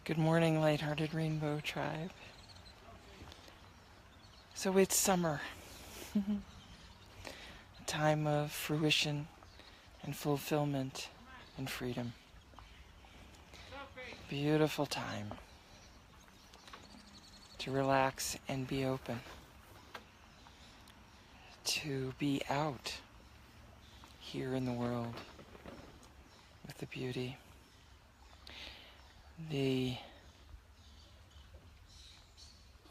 Good morning, Lighthearted Rainbow Tribe. So it's summer, a time of fruition and fulfillment and freedom. Beautiful time to relax and be open, to be out here in the world with the beauty, the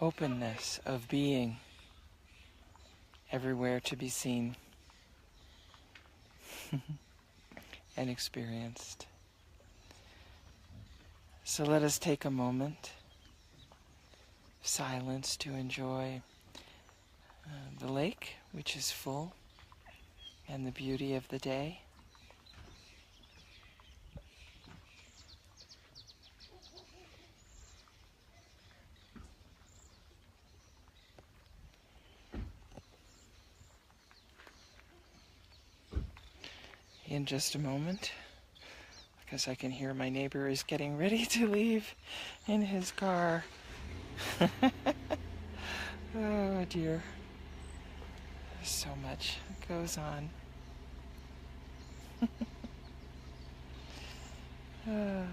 openness of being everywhere to be seen and experienced. So let us take a moment of silence to enjoy the lake, which is full, and the beauty of the day. In just a moment, because I can hear my neighbor is getting ready to leave in his car. Oh dear. There's so much that goes on. Ah.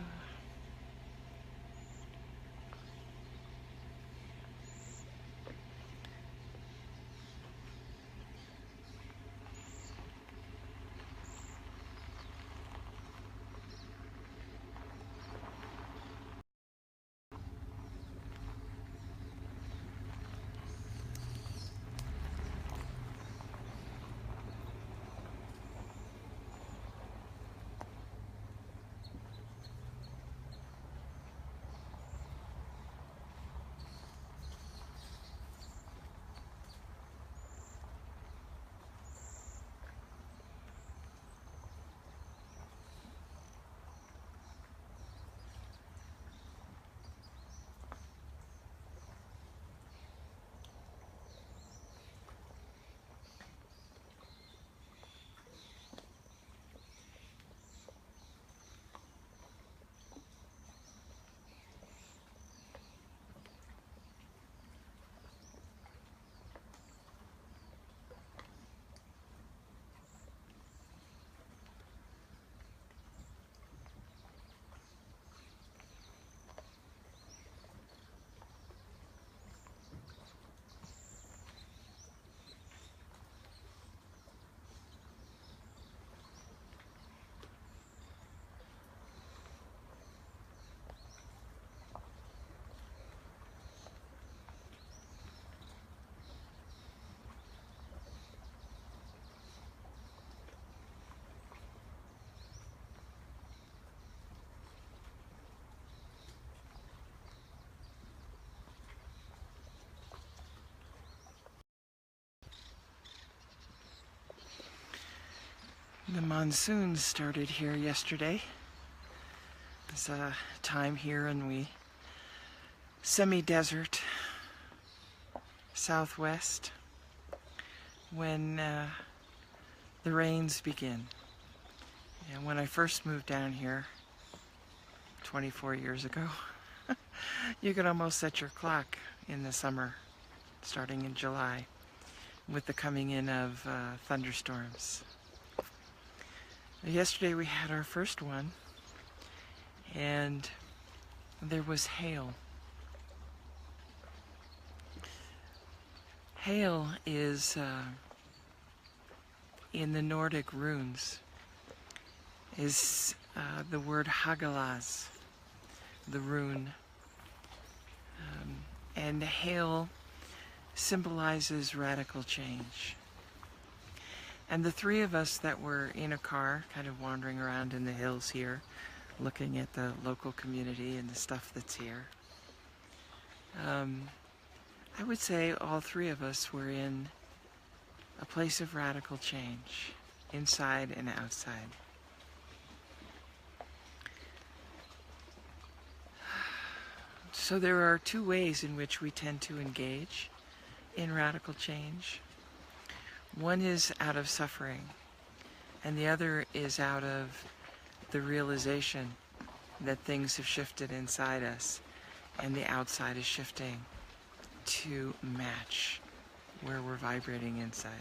The monsoon started here yesterday. It's a time here in the semi-desert southwest when the rains begin. And when I first moved down here 24 years ago, you could almost set your clock in the summer, starting in July, with the coming in of thunderstorms. Yesterday we had our first one, and there was hail. Hail is, in the Nordic runes, is the word Hagalaz, the rune. And hail symbolizes radical change. And the three of us that were in a car, kind of wandering around in the hills here, looking at the local community and the stuff that's here, I would say all three of us were in a place of radical change, inside and outside. So there are two ways in which we tend to engage in radical change. One is out of suffering, and the other is out of the realization that things have shifted inside us and the outside is shifting to match where we're vibrating inside.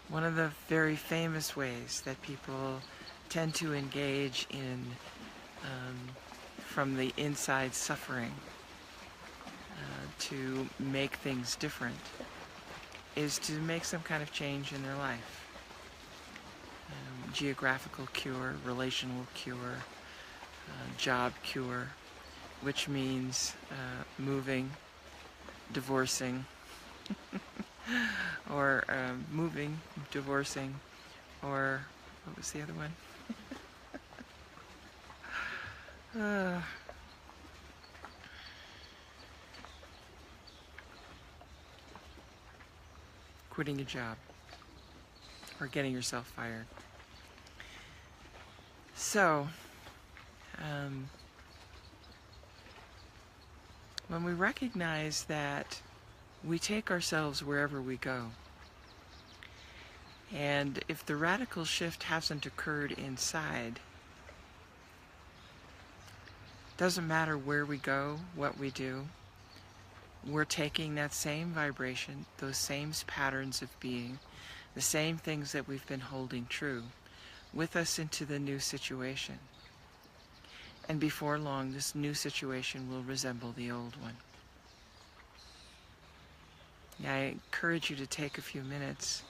One of the very famous ways that people tend to engage in from the inside suffering to make things different is to make some kind of change in their life. Geographical cure, relational cure, job cure, which means moving, divorcing, or moving, divorcing, or what was the other one? Quitting a job or getting yourself fired. So, when we recognize that we take ourselves wherever we go, and if the radical shift hasn't occurred inside, doesn't matter where we go, what we do, we're taking that same vibration, those same patterns of being, the same things that we've been holding true, with us into the new situation. And before long, this new situation will resemble the old one. I encourage you to take a few minutes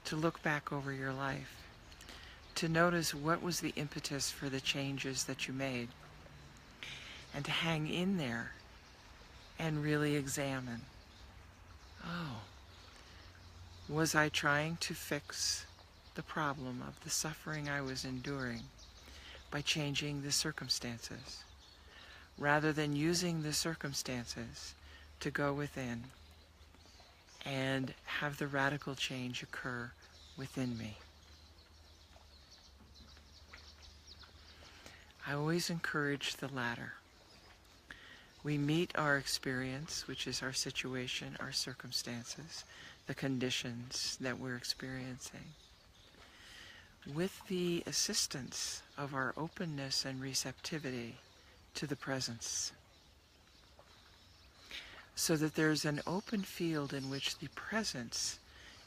to look back over your life, to notice what was the impetus for the changes that you made, and to hang in there and really examine, was I trying to fix the problem of the suffering I was enduring by changing the circumstances, rather than using the circumstances to go within and have the radical change occur within me? I always encourage the latter. We meet our experience, which is our situation, our circumstances, the conditions that we're experiencing, with the assistance of our openness and receptivity to the presence, so that there's an open field in which the presence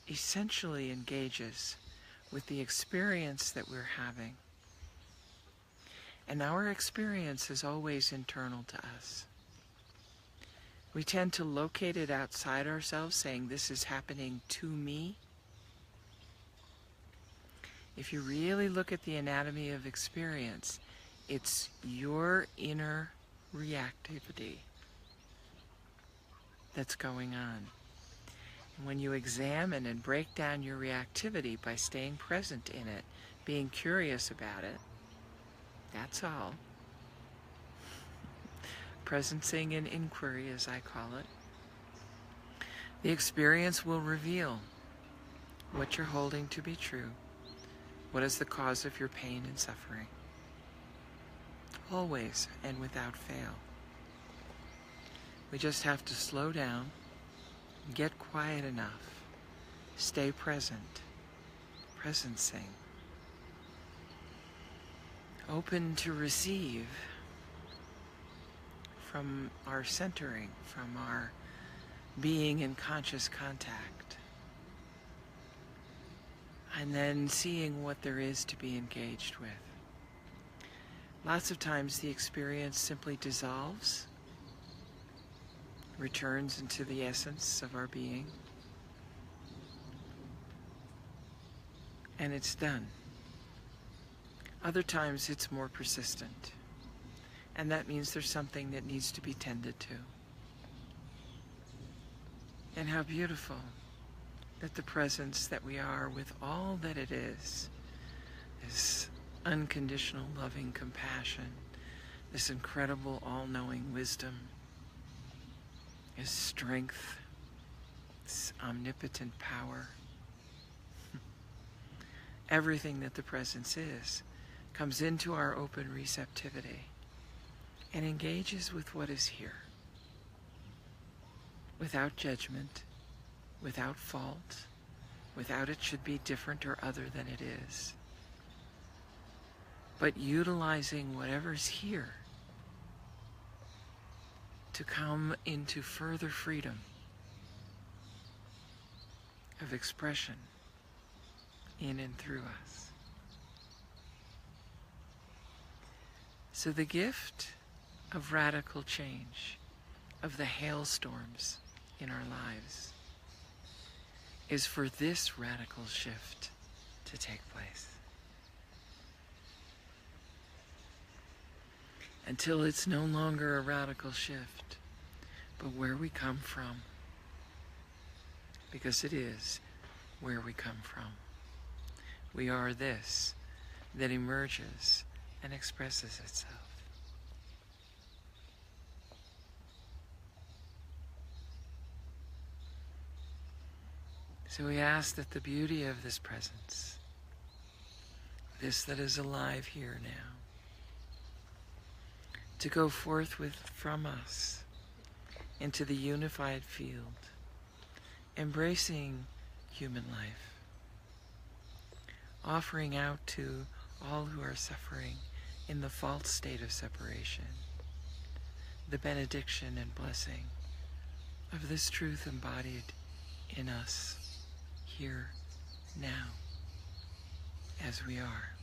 essentially engages with the experience that we're having. And our experience is always internal to us. We tend to locate it outside ourselves, saying, this is happening to me. If you really look at the anatomy of experience, it's your inner reactivity that's going on. And when you examine and break down your reactivity by staying present in it, being curious about it, that's all. Presencing and inquiry, as I call it. The experience will reveal what you're holding to be true. What is the cause of your pain and suffering? Always and without fail. We just have to slow down, get quiet enough, stay present, presencing, open to receive from our centering, from our being in conscious contact, and then seeing what there is to be engaged with. Lots of times the experience simply dissolves, returns into the essence of our being, and it's done. Other times it's more persistent, and that means there's something that needs to be tended to. And how beautiful that the presence that we are with all that it is, this unconditional loving compassion, this incredible all-knowing wisdom, this strength, this omnipotent power. Everything that the presence is comes into our open receptivity and engages with what is here, without judgment, without fault, without it should be different or other than it is. but utilizing whatever's here to come into further freedom of expression in and through us. So the gift of radical change, of the hailstorms in our lives, is for this radical shift to take place. Until it's no longer a radical shift, but where we come from. Because it is where we come from. We are this that emerges and expresses itself. So we ask that the beauty of this presence, this that is alive here now, to go forth from us into the unified field, embracing human life, offering out to all who are suffering in the false state of separation, the benediction and blessing of this truth embodied in us here, now, as we are.